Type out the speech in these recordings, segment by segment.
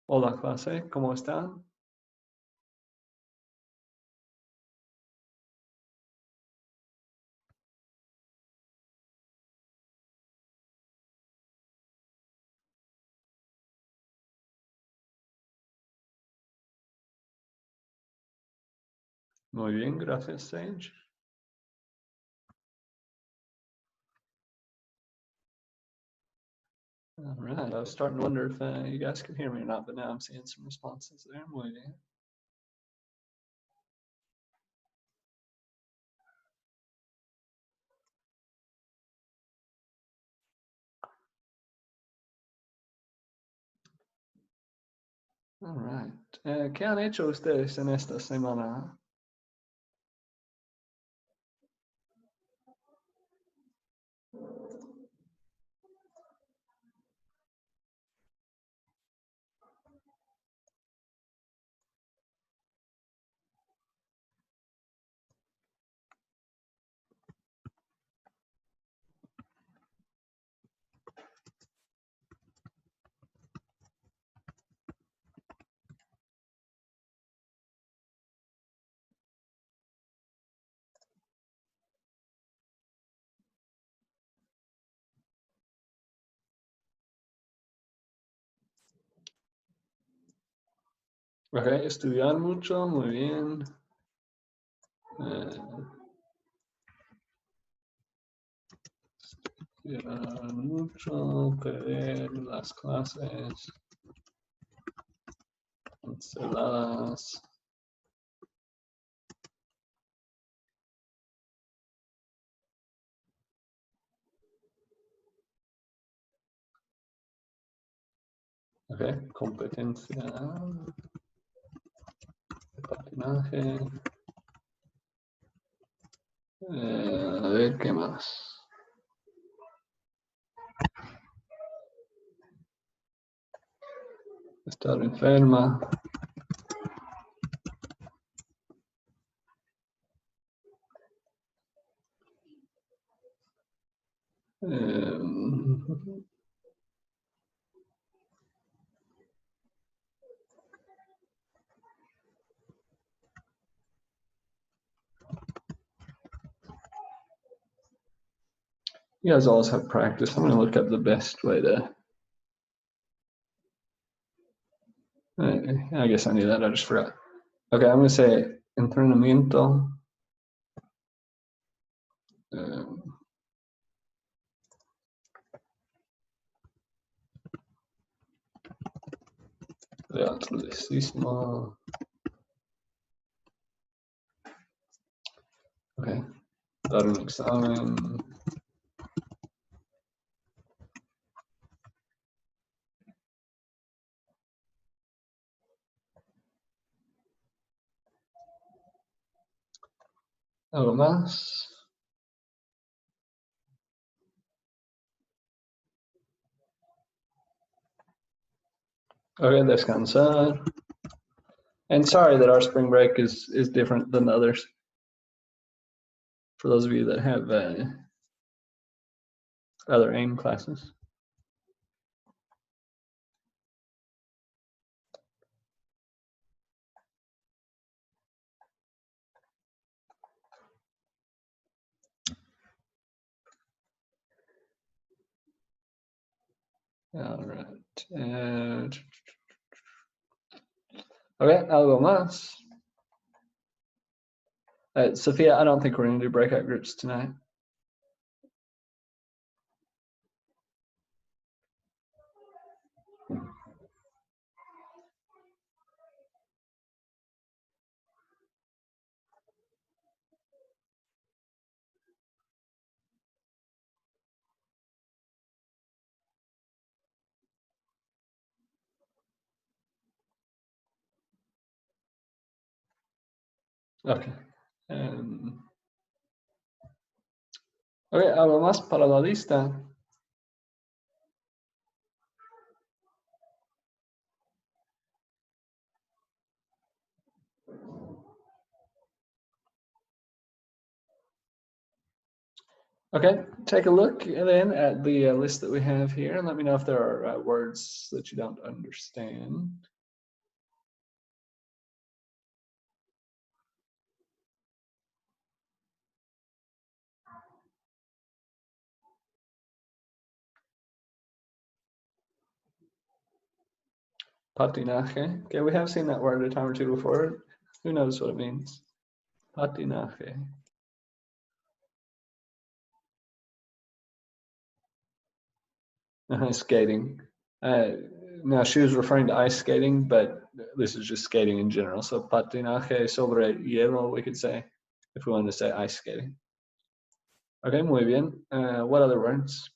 Hola clase, ¿cómo están? Muy bien, gracias, Sage. All right, I was starting to wonder if you guys can hear me or not, but now I'm seeing some responses there. Muy bien. All right. ¿Qué han hecho ustedes en esta semana? Ok, estudiar mucho, muy bien. Estudiar mucho, ver las clases canceladas. Ok, competencia de patinaje. A ver, ¿qué más? Estar enferma. You guys always have practice. I'm going to look up the best way to. I guess I knew that. I just forgot. Okay, I'm going to say entrenamiento. De atletismo. Okay, dar un examen. ¿Algo más? Okay, descansar. And sorry that our spring break is different than others. For those of you that have other AIM classes. All right. Okay, algo más. Sophia, I don't think we're going to do breakout groups tonight. Okay. Okay, algo más para la lista. Okay, take a look then at the list that we have here and let me know if there are words that you don't understand. Patinaje. Okay, we have seen that word a time or two before. Who knows what it means? Patinaje. Skating. Now she was referring to ice skating, but this is just skating in general. So patinaje sobre hielo, we could say, if we wanted to say ice skating. Okay, muy bien. What other words?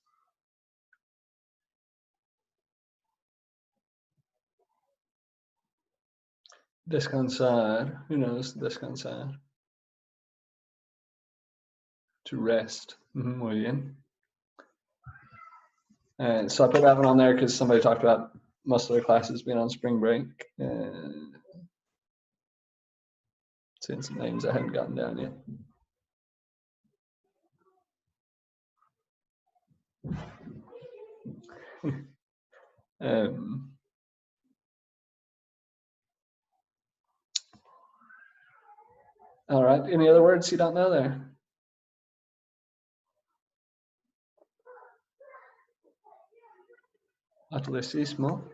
Descansar. Who knows? Descansar. To rest. Muy bien. So I put that one on there because somebody talked about most of their classes being on spring break. Seeing some names I haven't gotten down yet. All right. Any other words you don't know there? Atletismo.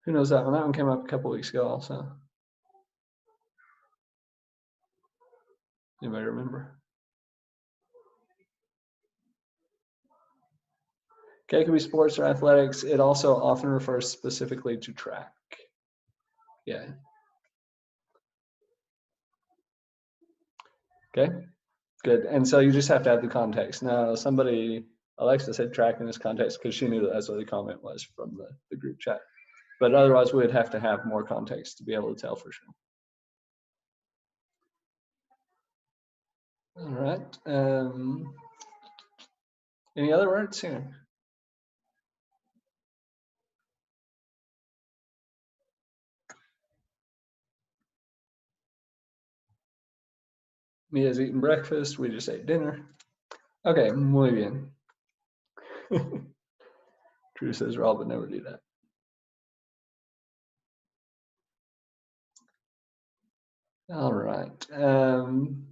Who knows that one? That one came up a couple weeks ago also. Anybody remember? Okay, it could be sports or athletics. It also often refers specifically to track. Yeah. Okay, good. And so you just have to have the context. Now, Alexa said track in this context because she knew that that's what the comment was from the group chat. But otherwise, we'd have to have more context to be able to tell for sure. All right. Any other words here? Mia's eating breakfast. We just ate dinner. Okay, muy bien. Drew says Rob would never do that. All right. I'm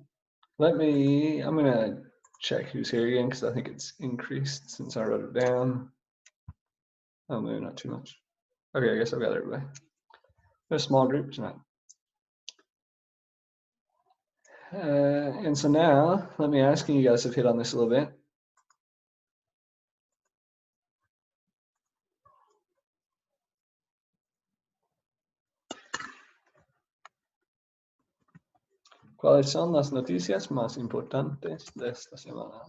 gonna check who's here again because I think it's increased since I wrote it down. Oh, maybe not too much. Okay, I guess I've got everybody. A small group tonight. And so now, let me ask, and you guys have hit on this a little bit. ¿Cuáles son las noticias más importantes de esta semana?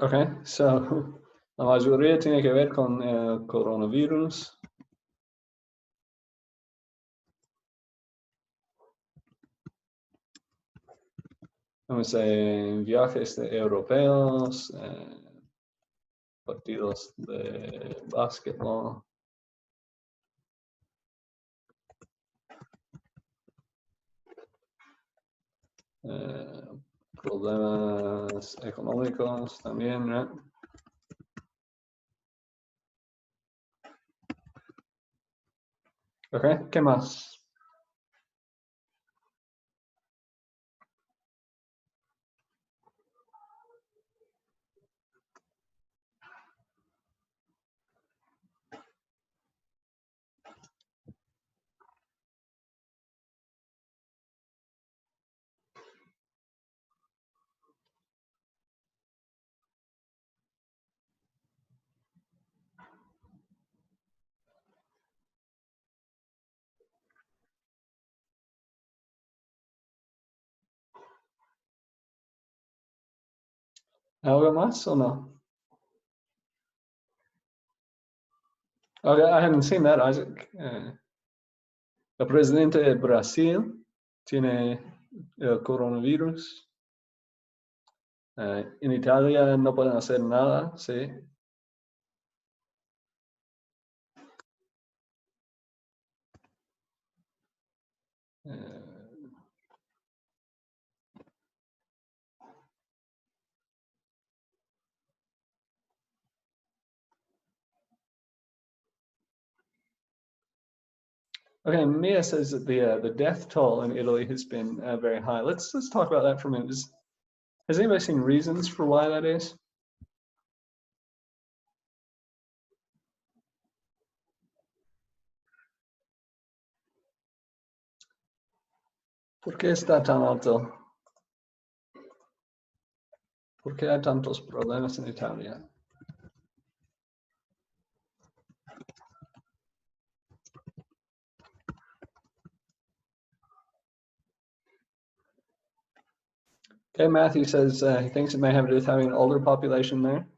Okay, so la mayoría tiene que ver con el coronavirus. Vamos a viajes europeos, partidos de básquetbol. Problemas económicos también, ¿no? Ok, ¿qué más? ¿Algo más o no? Okay, I hadn't seen that, Isaac. El presidente de Brasil tiene el coronavirus. En Italia no pueden hacer nada, sí. Okay, Mia says that the death toll in Italy has been very high. Let's talk about that for a minute. Has anybody seen reasons for why that is? ¿Por qué está tan alto? ¿Por qué hay tantos problemas en Italia? Okay, Matthew says he thinks it may have to do with having an older population there.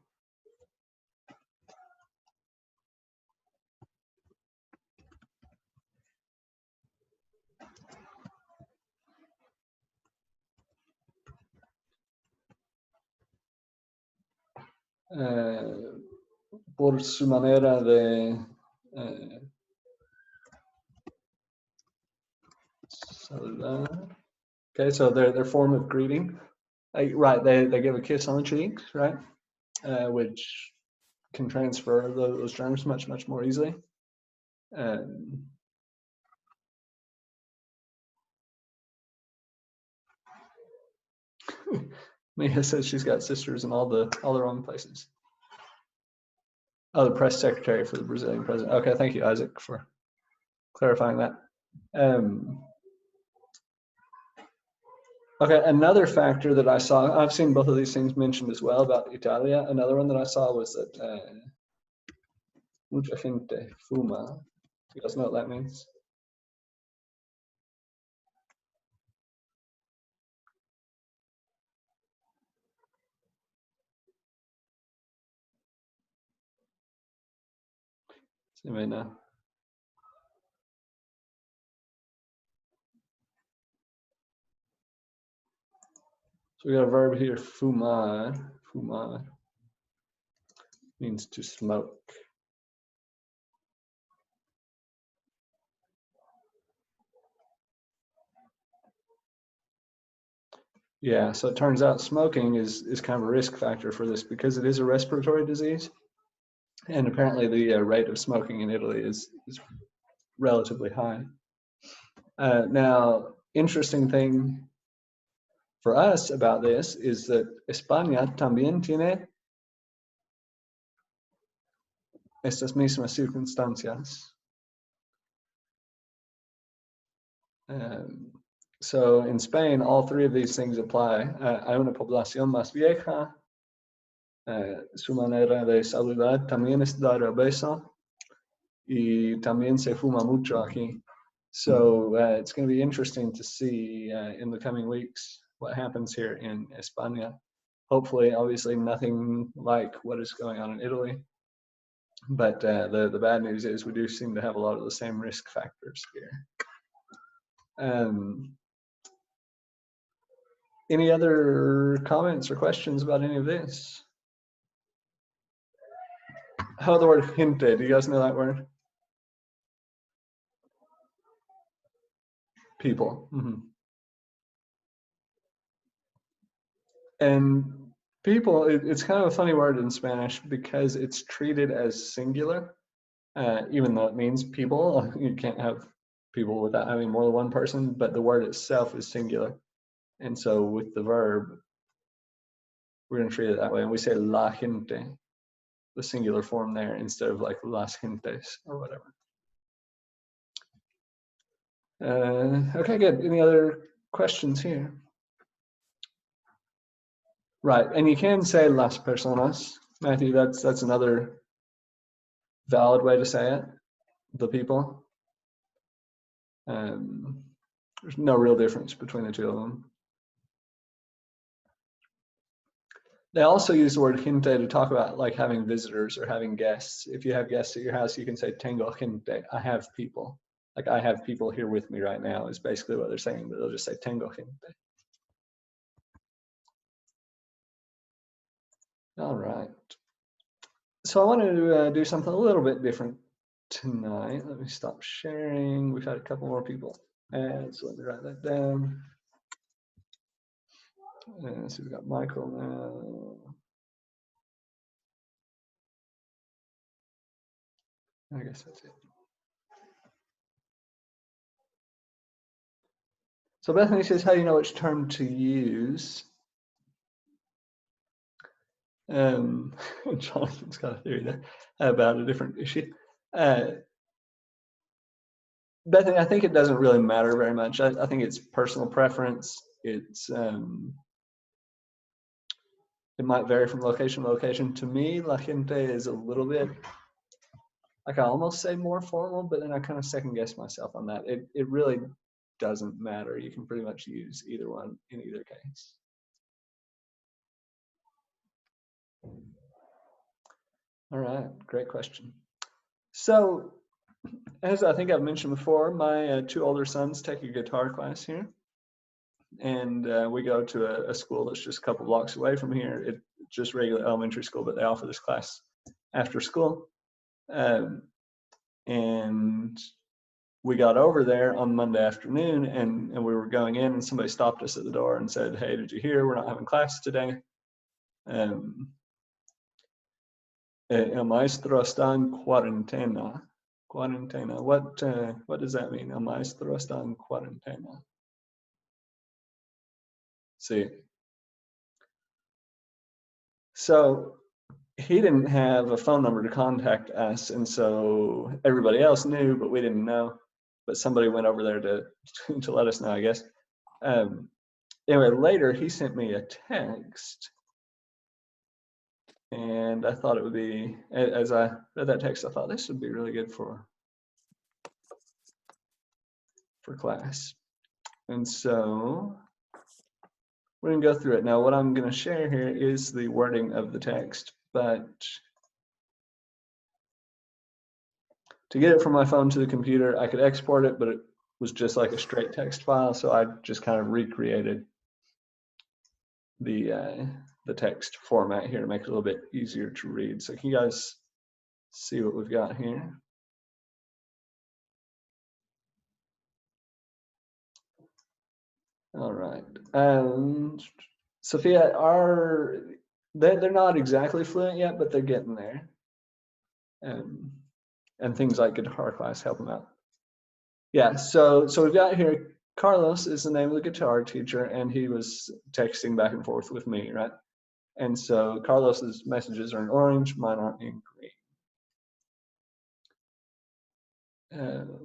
Por su manera de saludar. Okay, so their form of greeting. Right, they give a kiss on the cheeks, right? Which can transfer those germs much more easily. Mia says she's got sisters in all the wrong places. Oh, the press secretary for the Brazilian president. Okay, thank you, Isaac, for clarifying that. Okay, another factor that I saw, I've seen both of these things mentioned as well about Italia. Another one that I saw was that mucha gente fuma. You guys know what that means? So you may know. So we got a verb here, fumar. Fumar means to smoke. Yeah, so it turns out smoking is kind of a risk factor for this because it is a respiratory disease. And apparently the rate of smoking in Italy is relatively high. Now, interesting thing for us about this is that España también tiene estas mismas circunstancias. So in Spain, all three of these things apply. Hay una población más vieja. Su manera de saludar también es dar el beso. Y también se fuma mucho aquí. So it's going to be interesting to see in the coming weeks what happens here in España. Hopefully, obviously, nothing like what is going on in Italy. But the bad news is we do seem to have a lot of the same risk factors here. Any other comments or questions about any of this? How about the word gente? Do you guys know that word? People. And people, it's kind of a funny word in Spanish because it's treated as singular, even though it means people. You can't have people without having more than one person, but the word itself is singular. And so with the verb, we're going to treat it that way. And we say la gente, the singular form there, instead of like las gentes or whatever. Okay, good. Any other questions here? Right, and you can say las personas, Matthew. That's another valid way to say it. The people. There's no real difference between the two of them. They also use the word gente to talk about like having visitors or having guests. If you have guests at your house, you can say tengo gente. I have people. Like I have people here with me right now is basically what they're saying, but they'll just say tengo gente. All right. So I want to do something a little bit different tonight. Let me stop sharing. We've had a couple more people add, so let me write that down. So we've got Michael now. I guess that's it. So Bethany says, how do you know which term to use? Jonathan's got a theory there about a different issue. Bethany, I think it doesn't really matter very much. I think it's personal preference. It's it might vary from location to location. To me, la gente is a little bit, like I almost say more formal, but then I kind of second guess myself on that. It really doesn't matter. You can pretty much use either one in either case. All right, great question. So, as I think I've mentioned before, my two older sons take a guitar class here. And we go to a school that's just a couple blocks away from here. It's just regular elementary school, but they offer this class after school. And we got over there on Monday afternoon, and we were going in, and somebody stopped us at the door and said, "Hey, did you hear? We're not having class today. El maestro está en cuarentena." Cuarentena. What does that mean? El maestro está en cuarentena. See. So he didn't have a phone number to contact us, and so everybody else knew, but we didn't know. But somebody went over there to let us know, I guess. Anyway, later he sent me a text, and I thought it would be, as I read that text, I thought this would be really good for class. And so we're gonna go through it. Now, what I'm gonna share here is the wording of the text, but to get it from my phone to the computer, I could export it, but it was just like a straight text file, so I just kind of recreated the text format here to make it a little bit easier to read. So can you guys see what we've got here? All right. Sophia, they're not exactly fluent yet, but they're getting there. And things like guitar class help them out. Yeah, so we've got here, Carlos is the name of the guitar teacher, and he was texting back and forth with me, right? And so Carlos's messages are in orange, mine are in green.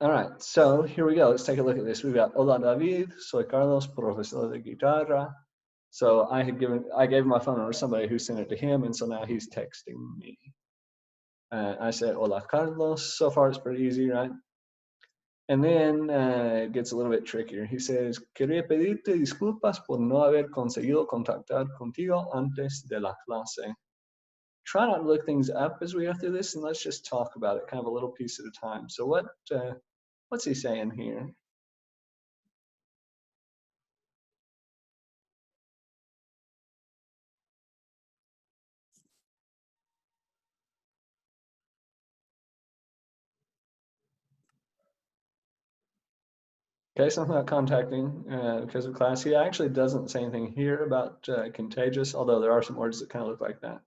All right, so here we go. Let's take a look at this. We've got, hola David, soy Carlos, profesor de guitarra. So I gave my phone number to somebody who sent it to him, and so now he's texting me. I said, hola Carlos. So far it's pretty easy, right? And then it gets a little bit trickier. He says, quería pedirte disculpas por no haber conseguido contactar contigo antes de la clase. Try not to look things up as we go through this, and let's just talk about it kind of a little piece at a time. So what's he saying here? Okay, something about contacting because of class. He actually doesn't say anything here about contagious, although there are some words that kind of look like that.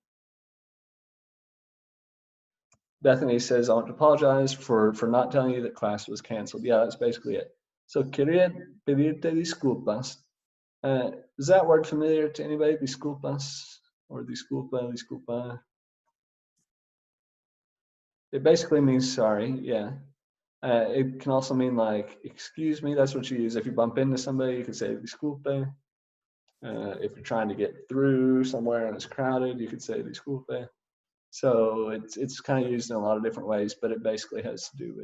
Bethany says, I want to apologize for not telling you that class was canceled. Yeah, that's basically it. So, quería pedirte disculpas. Is that word familiar to anybody? Disculpas or disculpa? It basically means sorry, yeah. It can also mean like, excuse me, that's what you use. If you bump into somebody, you can say disculpe. If you're trying to get through somewhere and it's crowded, you could say disculpe. So it's kind of used in a lot of different ways, but it basically has to do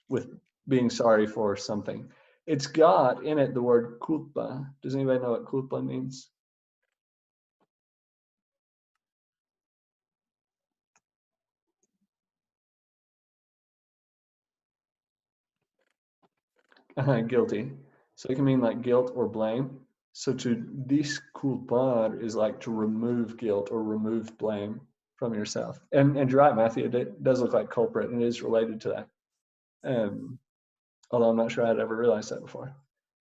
with being sorry for something. It's got in it the word culpa. Does anybody know what culpa means? Guilty. So it can mean like guilt or blame. So to disculpar is like to remove guilt or remove blame from yourself. And you're right, Matthew, it does look like culprit and it is related to that. Although I'm not sure I'd ever realized that before.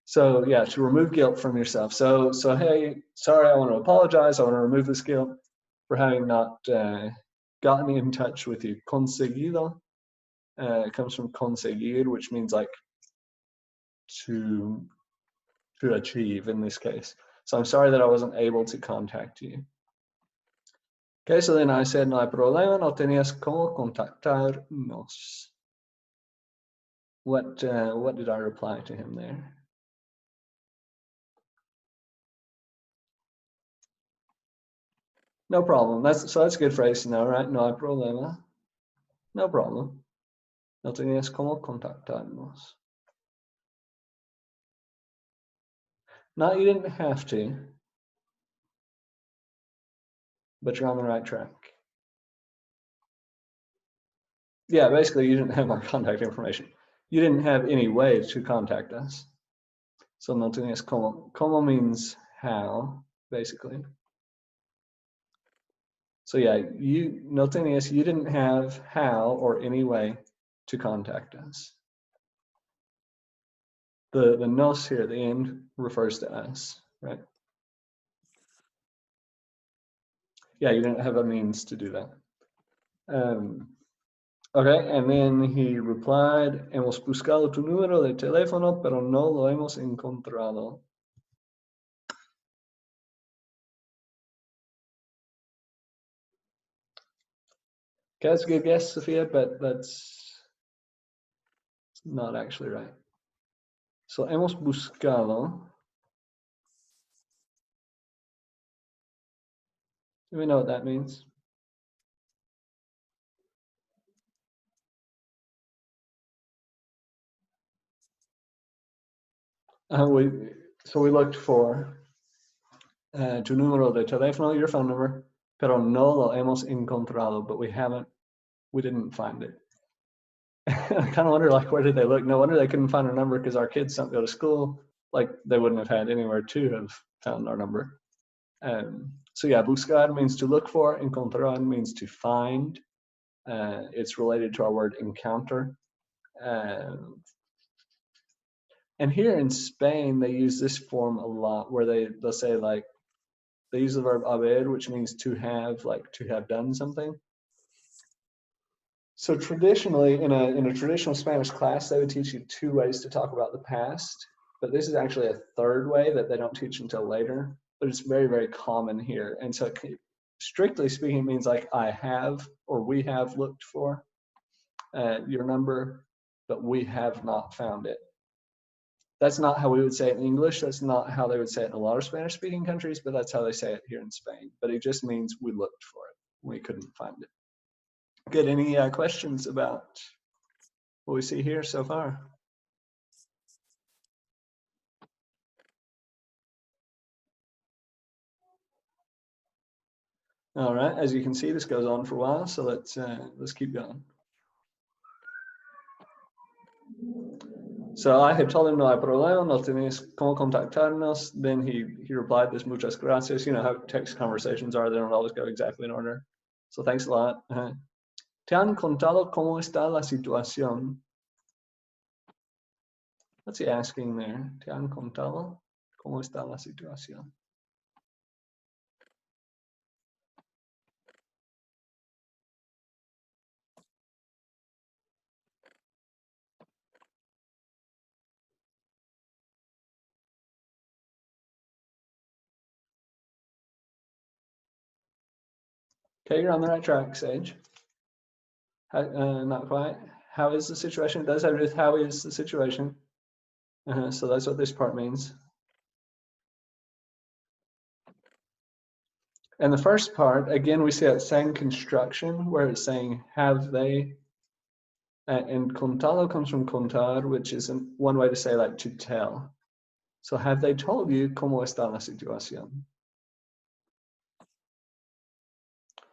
So yeah, to remove guilt from yourself. So hey, sorry, I want to apologize. I want to remove this guilt for having not gotten in touch with you. Conseguido it comes from conseguir, which means like to achieve in this case. So I'm sorry that I wasn't able to contact you. Okay, so then I said, no hay problema, no tenías cómo contactarnos. What did I reply to him there? No problem. That's a good phrase to know, right? No hay problema. No problem. No tenías cómo contactarnos. Not you didn't have to, but you're on the right track. Yeah, basically you didn't have our contact information. You didn't have any way to contact us. So no tenías cómo. Cómo means how, basically. So yeah, no tenías, you didn't have how or any way to contact us. The nos here at the end refers to us, right? Yeah, you didn't have a means to do that. Okay, and then he replied, hemos buscado tu número de teléfono, pero no lo hemos encontrado. Okay, that's a good guess, Sophia, but that's not actually right. So hemos buscado. Do we know what that means? We looked for tu número de teléfono, your phone number, pero no lo hemos encontrado, but we didn't find it. I kind of wonder, like, where did they look? No wonder they couldn't find our number, because our kids don't go to school. Like, they wouldn't have had anywhere to have found our number. So yeah, buscar means to look for, encontrar means to find. It's related to our word encounter. And here in Spain, they use this form a lot, where they'll say, like, they use the verb haber, which means to have, like to have done something. So traditionally, in a traditional Spanish class, they would teach you 2 ways to talk about the past, but this is actually a 3rd way that they don't teach until later. But it's very, very common here, and so strictly speaking, it means like I have or we have looked for your number, but we have not found it. That's not how we would say it in English. That's not how they would say it in a lot of Spanish-speaking countries, but that's how they say it here in Spain. But it just means we looked for it. We couldn't find it. Good. Any questions about what we see here so far? All right. As you can see, this goes on for a while, so let's keep going. So I had told him no hay problema, no tienes cómo contactarnos. Then he replied this muchas gracias. You know how text conversations are, they don't always go exactly in order. So thanks a lot. ¿Te han contado cómo está la situación? What's he asking there? ¿Te han contado cómo está la situación? Okay, you're on the right track, Sage. Not quite. How is the situation? It does have to do with how is the situation. So that's what this part means. And the first part, again, we see that same construction where it's saying have they. And contado comes from contar, which is one way to say like to tell. So have they told you cómo está la situación?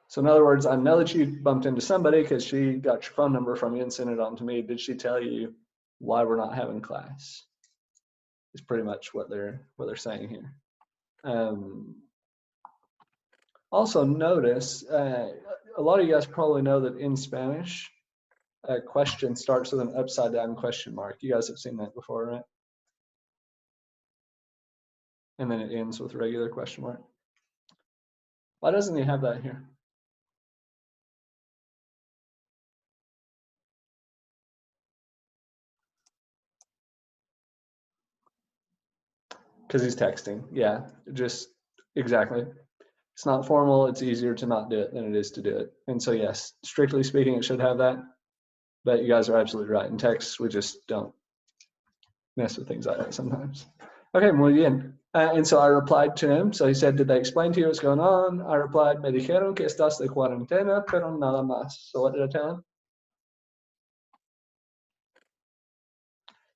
So in other words, I know that you bumped into somebody because she got your phone number from you and sent it on to me. Did she tell you why we're not having class? is pretty much what they're saying here. Also notice, a lot of you guys probably know that in Spanish, a question starts with an upside down question mark. You guys have seen that before, right? And then it ends with a regular question mark. Why doesn't he have that here? Because he's texting. Yeah, just exactly. It's not formal. It's easier to not do it than it is to do it. And so, yes, strictly speaking, it should have that. But you guys are absolutely right. In text, we just don't mess with things like that sometimes. Okay, muy bien. And so I replied to him. So he said, did they explain to you what's going on? I replied, me dijeron que estás de cuarentena, pero nada más. So what did I tell him?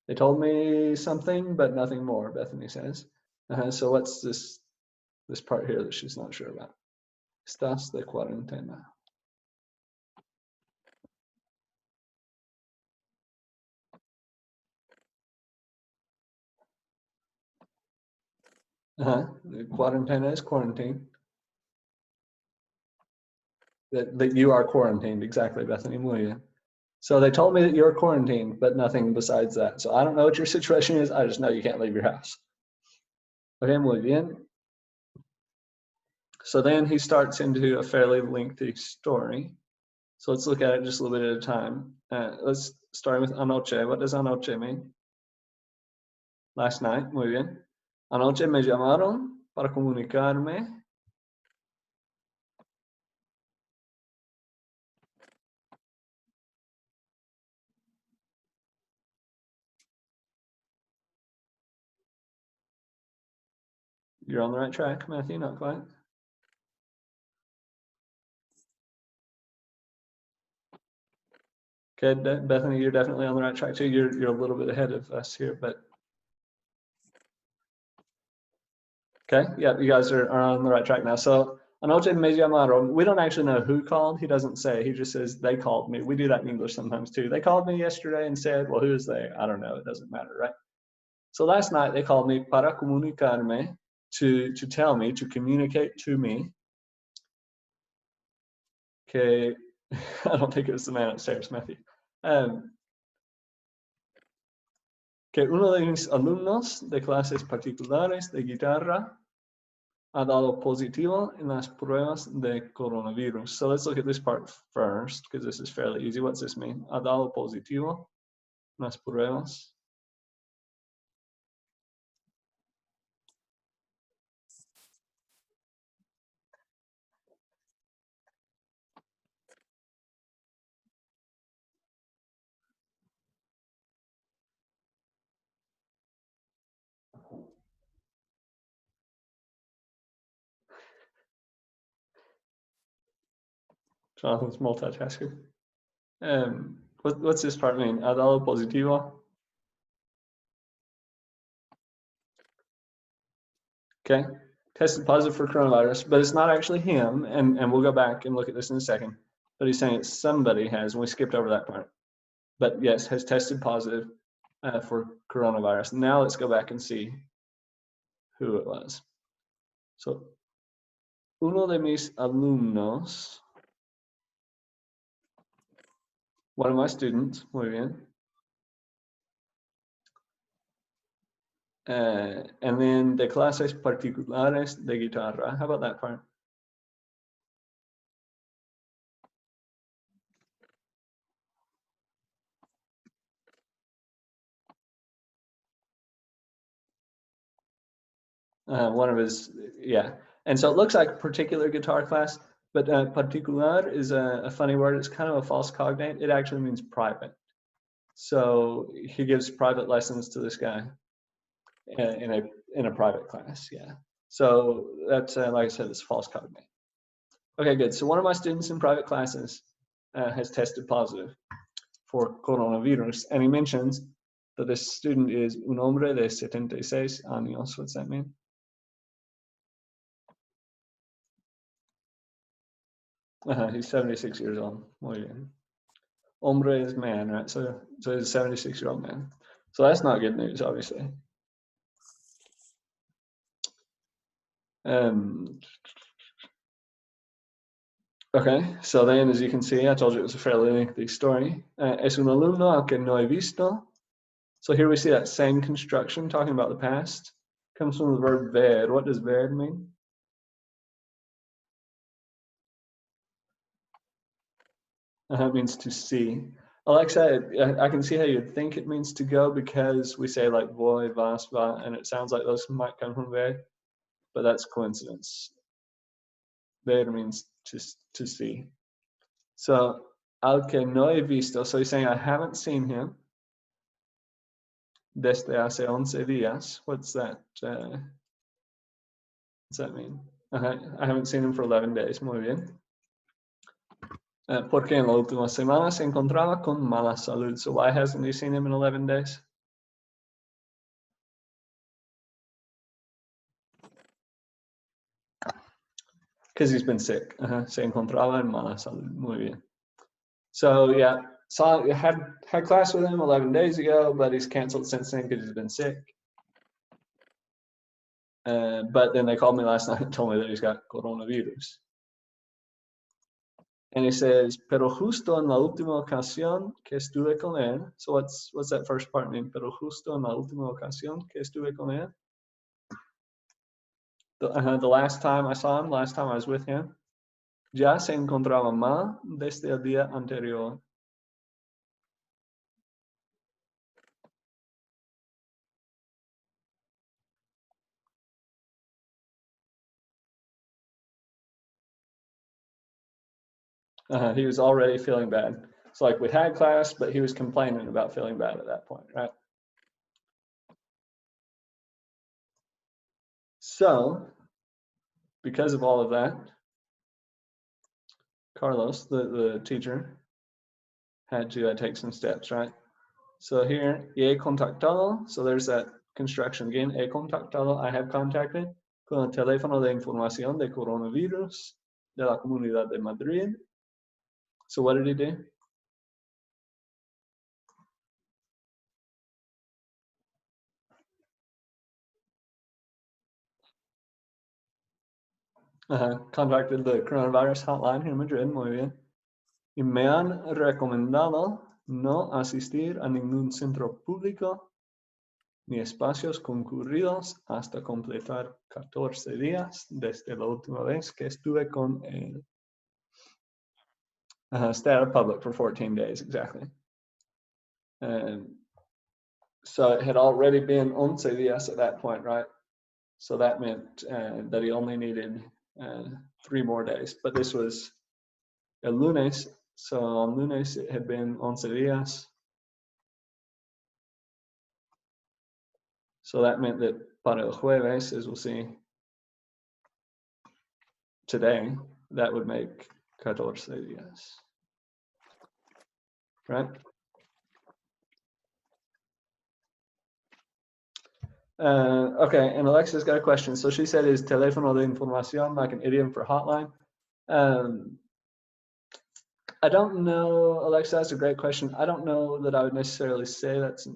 They told me something, but nothing more, Bethany says. So what's this part here that she's not sure about? Estás de cuarentena. Cuarentena is quarantine. That you are quarantined, exactly, Bethany. Muy bien. So they told me that you're quarantined, but nothing besides that. So I don't know what your situation is. I just know you can't leave your house. Okay, muy bien. So then he starts into a fairly lengthy story. So let's look at it just a little bit at a time. Let's start with anoche. What does anoche mean? Last night, muy bien. Anoche me llamaron para comunicarme. You're on the right track, Matthew, not quite. Okay, Bethany, you're definitely on the right track too. You're a little bit ahead of us here, but okay, yeah, you guys are on the right track now. So anoche me llamaron. We don't actually know who called. He doesn't say. He just says they called me. We do that in English sometimes too. They called me yesterday and said, well, who is they? I don't know. It doesn't matter, right? So last night they called me para comunicarme, to tell me, to communicate to me. Okay, I don't think it was the man upstairs, Matthew. Que uno de mis alumnos de clases particulares de guitarra ha dado positivo en las pruebas de coronavirus. So let's look at this part first, because this is fairly easy. What's this mean? Ha dado positivo en las pruebas. Jonathan's multitasker. What's this part mean? Ha dado positivo. Okay, tested positive for coronavirus, but it's not actually him, and we'll go back and look at this in a second. But he's saying somebody has, and we skipped over that part. But yes, has tested positive for coronavirus. Now let's go back and see who it was. So, uno de mis alumnos, one of my students, muy bien. And then de clases particulares de guitarra. How about that part? One of his, yeah. And so it looks like particular guitar class, but particular is a funny word. It's kind of a false cognate. It actually means private. So he gives private lessons to this guy in a private class, yeah. So that's, like I said, it's false cognate. Okay, good. So one of my students in private classes has tested positive for coronavirus, and he mentions that this student is un hombre de 76 años. What's that mean? He's 76 years old. Muy bien. Hombre is man, right? So he's a 76-year-old man. So that's not good news, obviously. Okay, so then as you can see, I told you it was a fairly lengthy story. Es un alumno al que no he visto. So here we see that same construction talking about the past. Comes from the verb ver. What does ver mean? It means to see. Alexa, I can see how you'd think it means to go because we say like voy, vas, va, and it sounds like those might come from ver, but that's coincidence. Ver means to see. So, al que no he visto, so he's saying I haven't seen him desde hace 11 días. What's that? What's that mean? I haven't seen him for 11 days. Muy bien. Porque en la última semana se encontraba con mala salud. So why hasn't he seen him in 11 days? Because he's been sick. Se encontraba en mala salud. Muy bien. So yeah, had class with him 11 days ago, but he's canceled since then because he's been sick. But then they called me last night and told me that he's got coronavirus. And he says, pero justo en la última ocasión que estuve con él. So what's that first part mean? Pero justo en la última ocasión que estuve con él. The last time I saw him, last time I was with him, ya se encontraba mal desde el día anterior. He was already feeling bad. So like we had class, but he was complaining about feeling bad at that point, right? So because of all of that, Carlos, the teacher, had to take some steps, right? So here, he contactado. So there's that construction again. He contactado. I have contacted con el teléfono de información de coronavirus de la Comunidad de Madrid. So what did he do? Contacted the coronavirus hotline here in Madrid. Muy bien. Y me han recomendado no asistir a ningún centro público ni espacios concurridos hasta completar 14 días desde la última vez que estuve con él. Stay out of public for 14 days, exactly. So it had already been 11 días at that point, right? So that meant that he only needed 3 more days. But this was el lunes, so on lunes it had been 11 días. So that meant that para el jueves, as we'll see today, that would make 14 días, right? Okay, and Alexa's got a question. So she said, is teléfono de información like an idiom for hotline? I don't know, Alexa, that's a great question. I don't know that I would necessarily say that's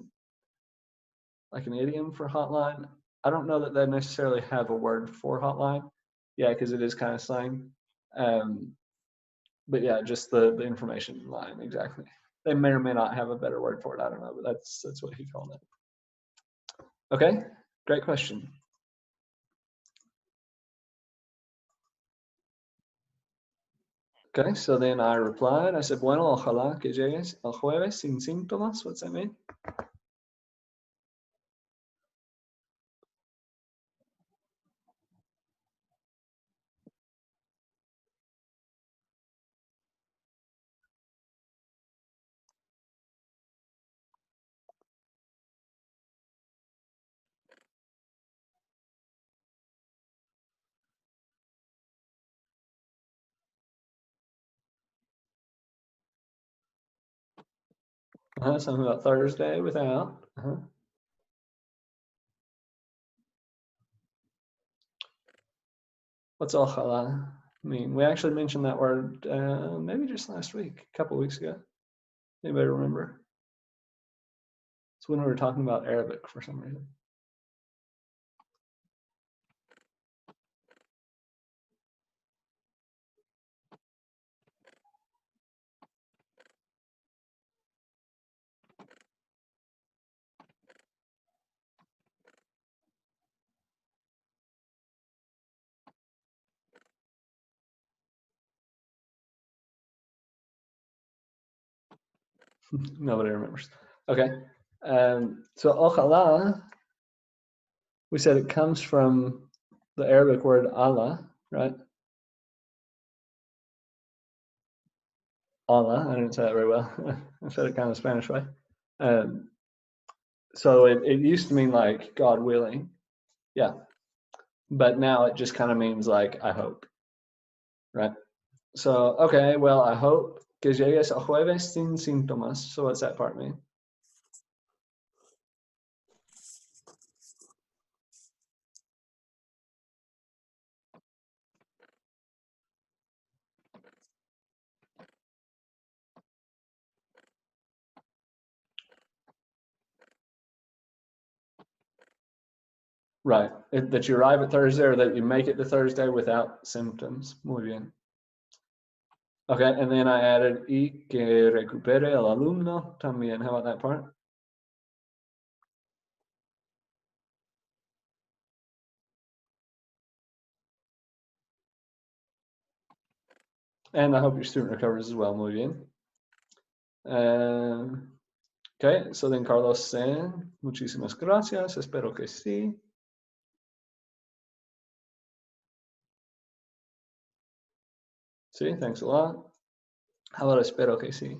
like an idiom for hotline. I don't know that they necessarily have a word for hotline. Yeah, because it is kind of slang. But yeah, just the information line, exactly. They may or may not have a better word for it. I don't know, but that's what he called it. Okay, great question. Okay, so then I replied, I said, bueno, ojalá que llegues el jueves sin síntomas. What's that mean? Something about Thursday without. What's ojalá mean? We actually mentioned that word maybe just last week, a couple weeks ago. Anybody remember? It's when we were talking about Arabic for some reason. Nobody remembers. Okay. So ojalá, we said it comes from the Arabic word Allah, right? Allah. I didn't say that very well. I said it kind of Spanish way. So it used to mean like God willing. Yeah. But now it just kind of means like I hope, right? So, okay, well, I hope que llegues a jueves sin síntomas. So what's that part mean? Right. That you arrive at Thursday or that you make it to Thursday without symptoms. Muy bien. Okay, and then I added y que recupere el alumno también. How about that part? And I hope your student recovers as well. Muy bien. Okay, so then Carlos said, muchísimas gracias. Espero que sí. Sí, thanks a lot. How about espero que sí?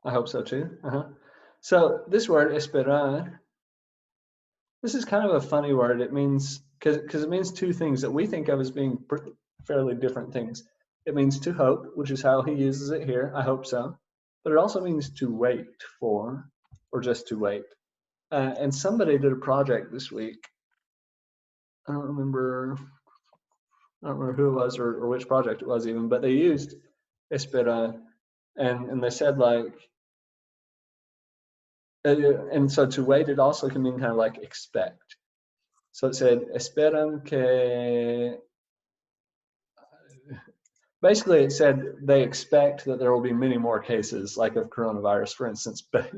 I hope so too. So this word esperar, this is kind of a funny word. It means because it means two things that we think of as being fairly different things. It means to hope, which is how he uses it here. I hope so. But it also means to wait for, or just to wait. And somebody did a project this week. I don't remember who it was or which project it was even, but they used espera, and they said like, and so to wait, it also can mean kind of like expect. So it said, esperan que, basically it said they expect that there will be many more cases like of coronavirus, for instance, but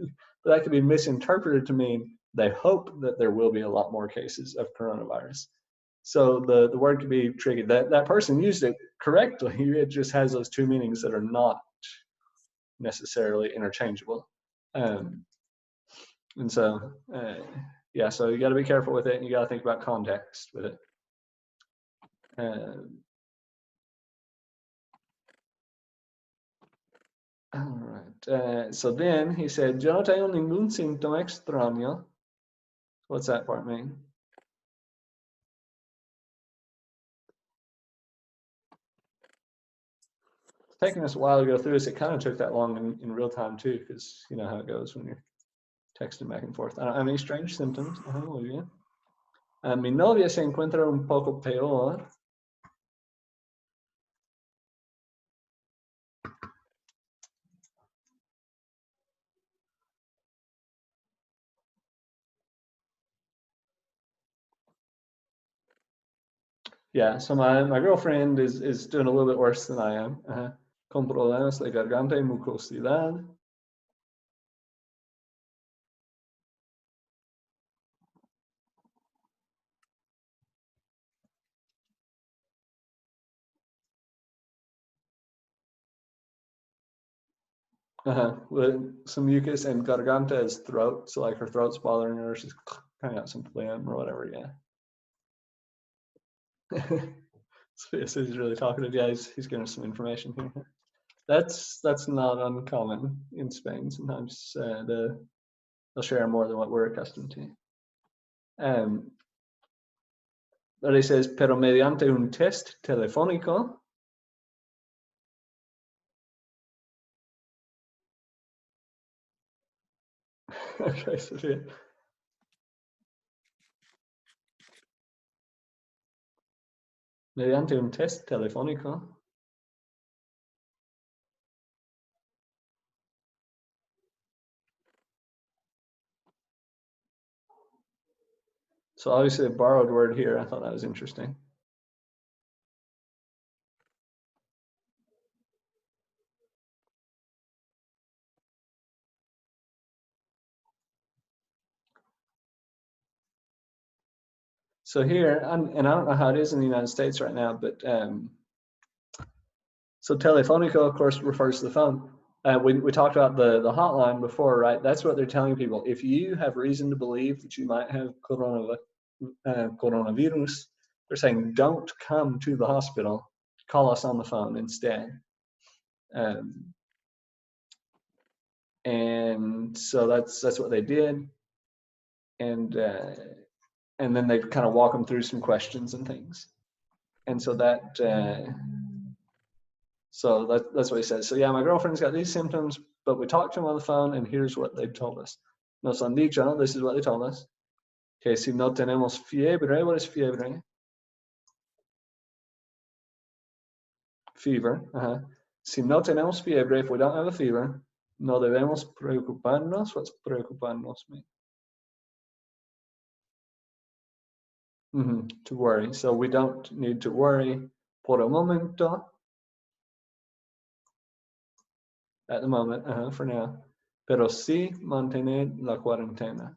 that could be misinterpreted to mean they hope that there will be a lot more cases of coronavirus. So the word could be tricky. That person used it correctly. It just has those two meanings that are not necessarily interchangeable. And so, yeah, so you got to be careful with it. And you got to think about context with it. All right. So then he said, yo no tengo ningún síntoma extraño. What's that part mean? It's taking us a while to go through this. It kind of took that long in real time too, because you know how it goes when you're texting back and forth. I don't have any strange symptoms. Muy bien. Mi novia se encuentra un poco peor. Yeah, so my girlfriend is doing a little bit worse than I am. Con problemas de garganta y mucosidad. With some mucus, and garganta is throat, so like her throat's bothering her. She's kind of got some phlegm or whatever. Yeah. So he's really talkative. Yeah, he's giving us some information here. That's not uncommon in Spain. Sometimes they'll share more than what we're accustomed to. But he says, pero mediante un test telefónico. Okay, so yeah. Mediante un test telefónico. So obviously a borrowed word here. I thought that was interesting. So here, and I don't know how it is in the United States right now, but So telefónico, of course, refers to the phone. We talked about the hotline before, right? That's what they're telling people. If you have reason to believe that you might have coronavirus, they're saying don't come to the hospital. Call us on the phone instead. And so that's what they did. And then they kind of walk them through some questions and things. And so that's what he says. So yeah, my girlfriend's got these symptoms, but we talked to him on the phone, and here's what they told us. Nos han dicho, this is what they told us. Que si no tenemos fiebre, what is fiebre? Fever. Si no tenemos fiebre, if we don't have a fever, no debemos preocuparnos. What's preocuparnos mean? To worry. So we don't need to worry por el momento. At the moment, for now. Pero sí mantener la cuarentena.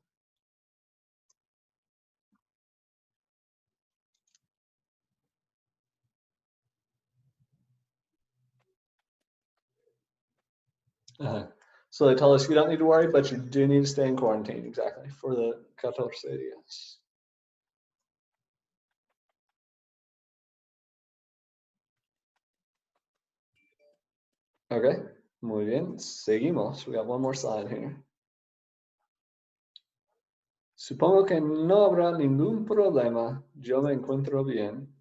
So they tell us you don't need to worry, but you do need to stay in quarantine, exactly, for the 14 días. Okay, muy bien, seguimos. We got one more slide here. Supongo que no habrá ningún problema. Yo me encuentro bien.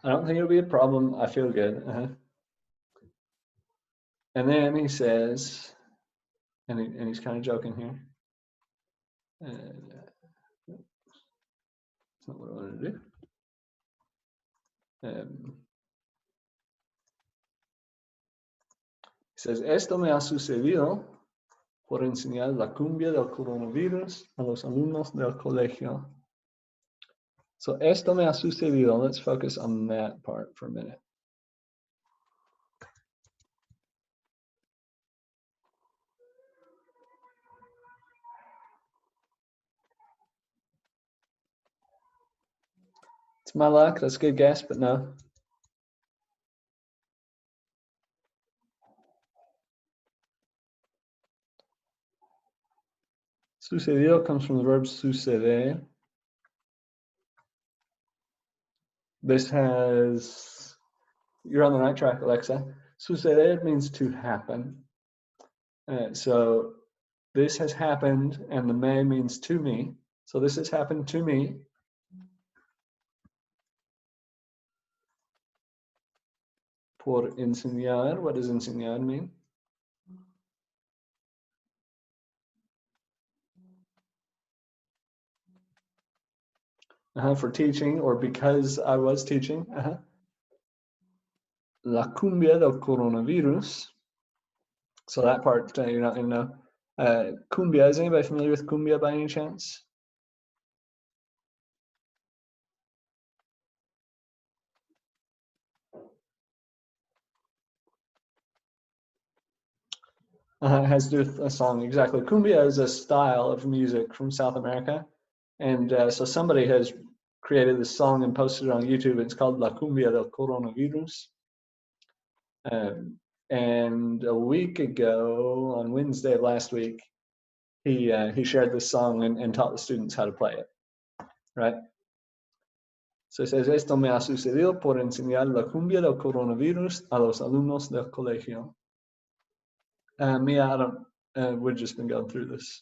I don't think it'll be a problem. I feel good. And then he says, and he's kind of joking here. That's not what I wanted to do. He says, esto me ha sucedido por enseñar la cumbia del coronavirus a los alumnos del colegio. So, esto me ha sucedido. Let's focus on that part for a minute. It's my luck. That's a good guess, but no. Sucedido comes from the verb suceder. This has, you're on the right track, Alexa. Suceder means to happen. So this has happened, and the me means to me. So this has happened to me. Por enseñar, what does enseñar mean? For teaching, or because I was teaching. La cumbia del coronavirus. So that part you're not going to know. Cumbia, is anybody familiar with cumbia by any chance? It has to do with a song, exactly. Cumbia is a style of music from South America. And so somebody has created this song and posted it on YouTube. It's called La Cumbia del Coronavirus. And a week ago, on Wednesday of last week, he shared this song and taught the students how to play it, right? So it says, esto me ha sucedido por enseñar la cumbia del coronavirus a los alumnos del colegio. Mia, we've just been going through this.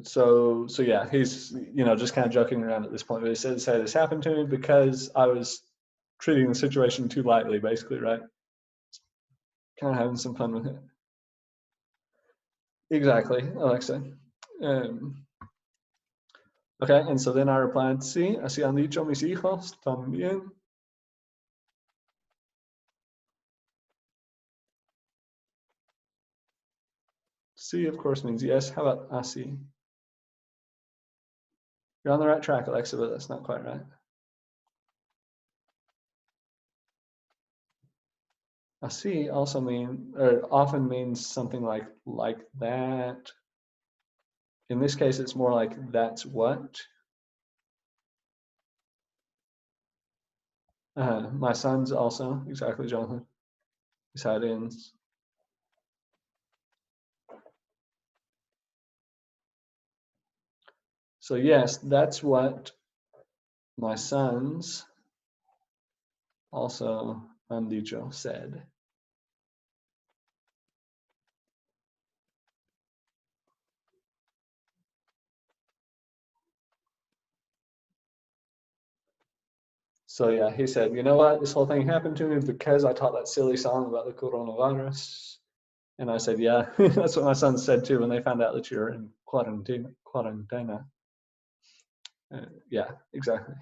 So yeah, he's just kind of joking around at this point. But he says, "Hey, this happened to me because I was treating the situation too lightly, basically, right? Kind of having some fun with it." Exactly, Alexa. Okay, and so then I replied, "Sí, así han dicho mis hijos también." See, of course, means yes. How about así? You're on the right track, Alexa, but that's not quite right. Así also often means something like that. In this case, it's more like that's what. My son's also, exactly, Jonathan. Is how it ends. So yes, that's what my sons also han dicho, said. So yeah, he said, you know what, this whole thing happened to me because I taught that silly song about the coronavirus. And I said, yeah, that's what my son said too when they found out that you're in quarantena. Yeah, exactly.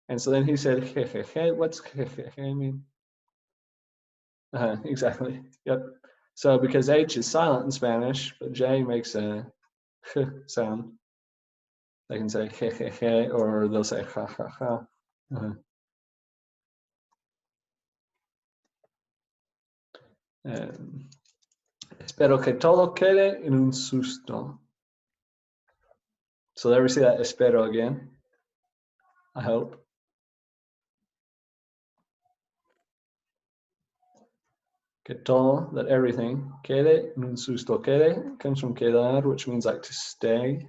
And so then he said, jejeje. What's jejeje mean? Exactly. Yep. So because H is silent in Spanish, but J makes a h sound, they can say jejeje or they'll say ja ja ja. Espero que todo quede en un susto. So there we see that espero again. I hope. Que todo, that everything, quede en un susto. Quede comes from quedar, which means like to stay.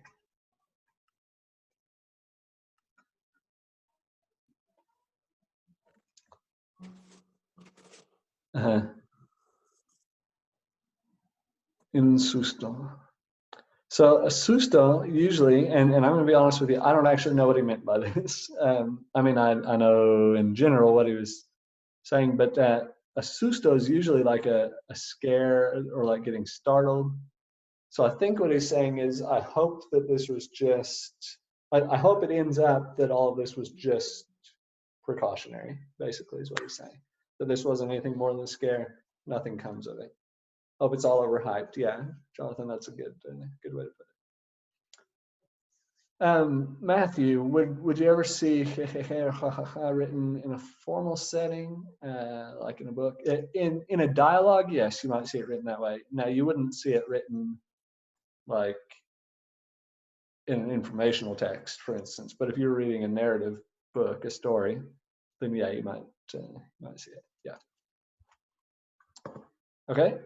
En un susto. So a susto usually, and I'm going to be honest with you, I don't actually know what he meant by this. I mean, I know in general what he was saying, but a susto is usually like a scare or like getting startled. So I think what he's saying is, I hope that this was just, I hope it ends up that all of this was just precautionary, basically, is what he's saying. That this wasn't anything more than a scare, nothing comes of it. Hope it's all overhyped. Yeah, Jonathan, that's a good way to put it. Matthew, would you ever see written in a formal setting, like in a book? In a dialogue, yes, you might see it written that way. Now, you wouldn't see it written like in an informational text, for instance. But if you're reading a narrative book, a story, then yeah, you might see it. Yeah. Okay.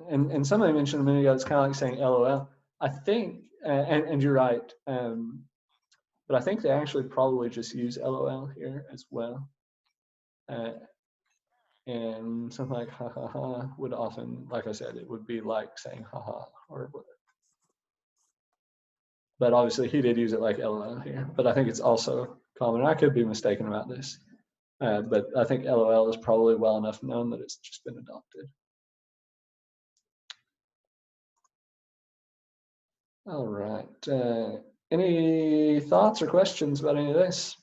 And somebody mentioned a minute ago, it's kind of like saying LOL. I think, and you're right, but I think they actually probably just use LOL here as well. And something like ha ha ha would often, like I said, it would be like saying ha ha or whatever. But obviously he did use it like LOL here, but I think it's also common. I could be mistaken about this, but I think LOL is probably well enough known that it's just been adopted. All right. Any thoughts or questions about any of this?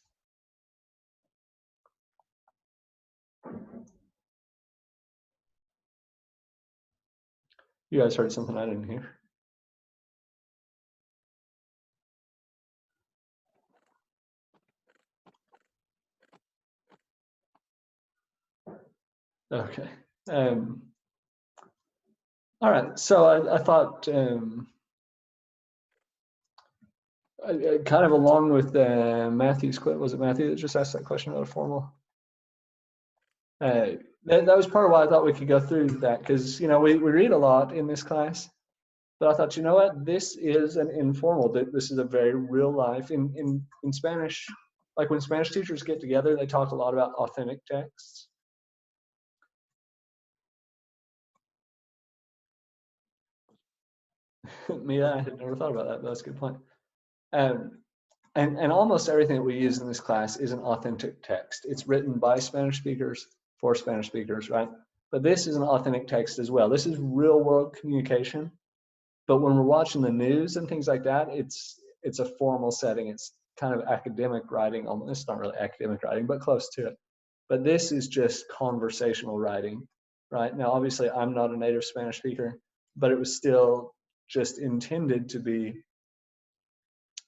You guys heard something I didn't hear. Okay. All right. So I thought kind of along with Matthew's clip, was it Matthew that just asked that question about a formal? That was part of why I thought we could go through that, because we read a lot in this class, but I thought, you know what, this is an informal. This is a very real life in Spanish. Like when Spanish teachers get together, they talk a lot about authentic texts. Mia, I had never thought about that, but that's a good point. And almost everything that we use in this class is an authentic text. It's written by Spanish speakers for Spanish speakers, right? But this is an authentic text as well. This is real world communication. But when we're watching the news and things like that, it's a formal setting. It's kind of academic writing. It's not really academic writing, but close to it. But this is just conversational writing, right? Now, obviously, I'm not a native Spanish speaker, but it was still just intended to be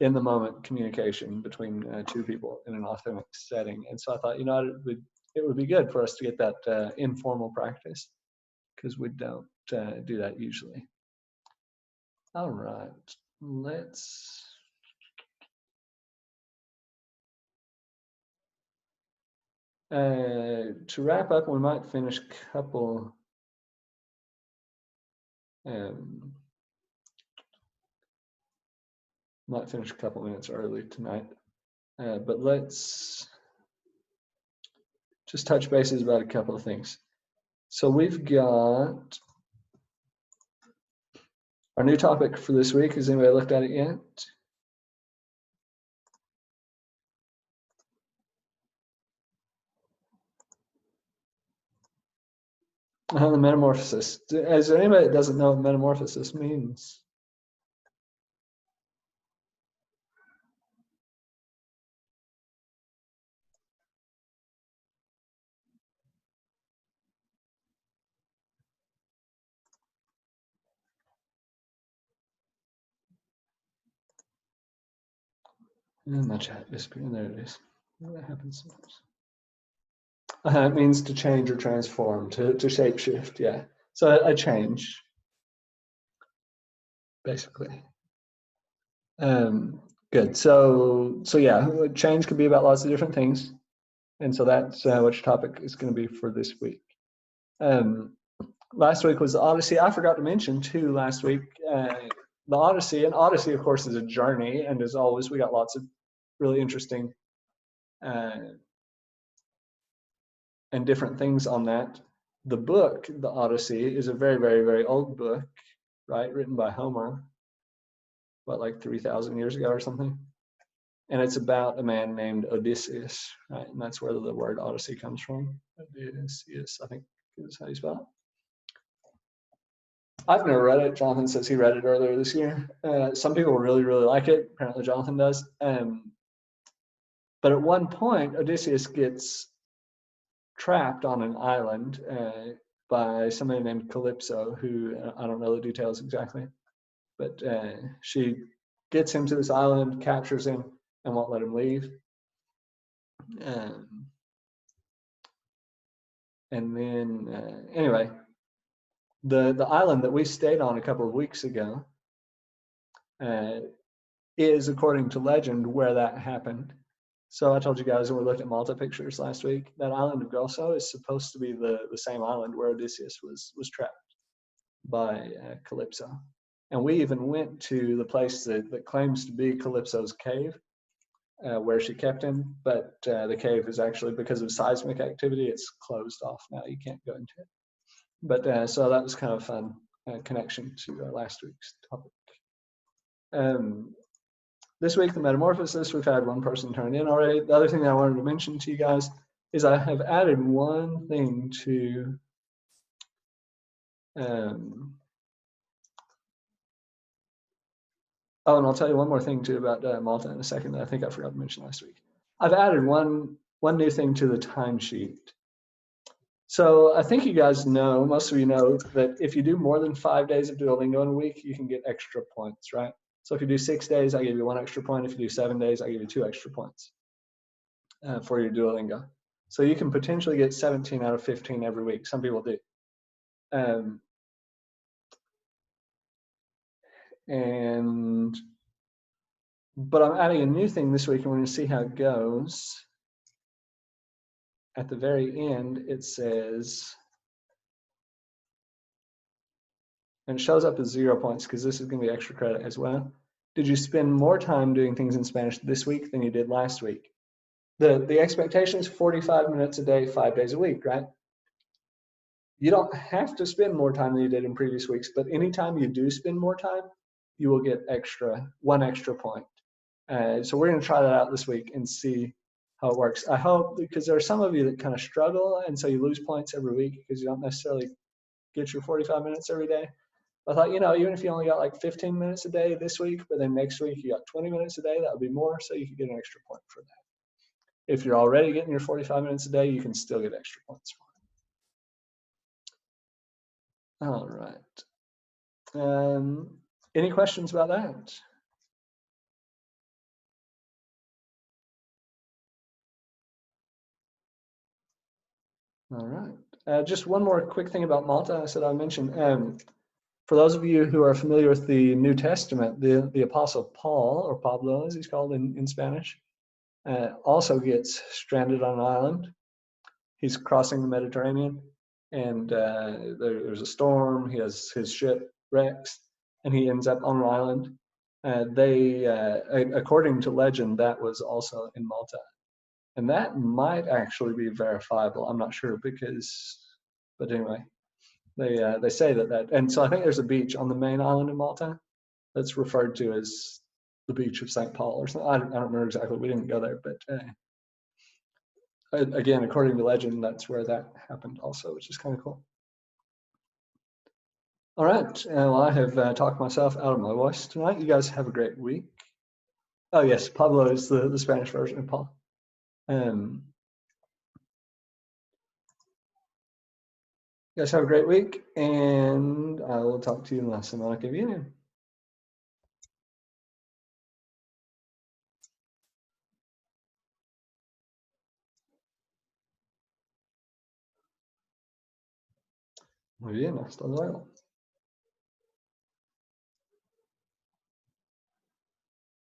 in the moment communication between two people in an authentic setting. And so I thought, it would be good for us to get that informal practice, because we don't do that usually. All right, let's to wrap up. We might finish a couple minutes early tonight, but let's just touch bases about a couple of things. So we've got our new topic for this week. Has anybody looked at it yet? The metamorphosis. Is there anybody that doesn't know what metamorphosis means? And my chat disappeared. There it is. That happens sometimes. It means to change or transform, to shape shift. Yeah. So a change, basically. Good. So yeah, change could be about lots of different things, and so that's what your topic is going to be for this week. Last week was the Odyssey. I forgot to mention too last week the Odyssey. And Odyssey, of course, is a journey, and as always, we got lots of really interesting and different things on that. The book, the Odyssey, is a very, very, very old book, right? Written by Homer, what, like 3,000 years ago or something. And it's about a man named Odysseus, right? And that's where the word Odyssey comes from. Odysseus, I think is how you spell it. I've never read it. Jonathan says he read it earlier this year. Some people really, really like it. Apparently Jonathan does. But at one point, Odysseus gets trapped on an island by somebody named Calypso, who I don't know the details exactly, but she gets him to this island, captures him, and won't let him leave. And then anyway, the island that we stayed on a couple of weeks ago is, according to legend, where that happened. So I told you guys when we looked at Malta pictures last week, that island of Gozo is supposed to be the same island where Odysseus was trapped by Calypso. And we even went to the place that claims to be Calypso's cave, where she kept him, but the cave is actually, because of seismic activity, it's closed off now. You can't go into it. But so that was kind of fun connection to last week's topic. This week, the metamorphosis, we've had one person turn in already. The other thing that I wanted to mention to you guys is I have added one thing to oh, and I'll tell you one more thing too about Malta in a second that I think I forgot to mention last week. I've added one new thing to the timesheet. So I think you guys know, most of you know, that if you do more than 5 days of Duolingo in a week, you can get extra points, right? So if you do 6 days, I give you 1 extra point. If you do 7 days, I give you 2 extra points for your Duolingo. So you can potentially get 17 out of 15 every week. Some people do. But I'm adding a new thing this week, and we're going to see how it goes. At the very end, it says, and it shows up as 0 points because this is going to be extra credit as well. Did you spend more time doing things in Spanish this week than you did last week? The expectation is 45 minutes a day, 5 days a week, right? You don't have to spend more time than you did in previous weeks, but anytime you do spend more time, you will get 1 extra point. So we're going to try that out this week and see how it works. I hope, because there are some of you that kind of struggle, and so you lose points every week because you don't necessarily get your 45 minutes every day. I thought, even if you only got like 15 minutes a day this week, but then next week you got 20 minutes a day, that would be more, so you could get an extra point for that. If you're already getting your 45 minutes a day, you can still get extra points for All right. Any questions about that? All right. Just one more quick thing about Malta. I said I mentioned. For those of you who are familiar with the New Testament, the Apostle Paul, or Pablo as he's called in Spanish, also gets stranded on an island. He's crossing the Mediterranean, and there's a storm. He has his ship wrecks, and he ends up on an island. According to legend, that was also in Malta, and that might actually be verifiable. I'm not sure but anyway, they say that, and so I think there's a beach on the main island in Malta that's referred to as the beach of St. Paul or something. I don't remember exactly. We didn't go there, but again, according to legend, that's where that happened also, which is kind of cool. All right. Well, I have talked myself out of my voice tonight. You guys have a great week. Oh, yes. Pablo is the Spanish version of Paul. You guys have a great week, and I will talk to you in la semana que viene. Muy bien. Hasta luego.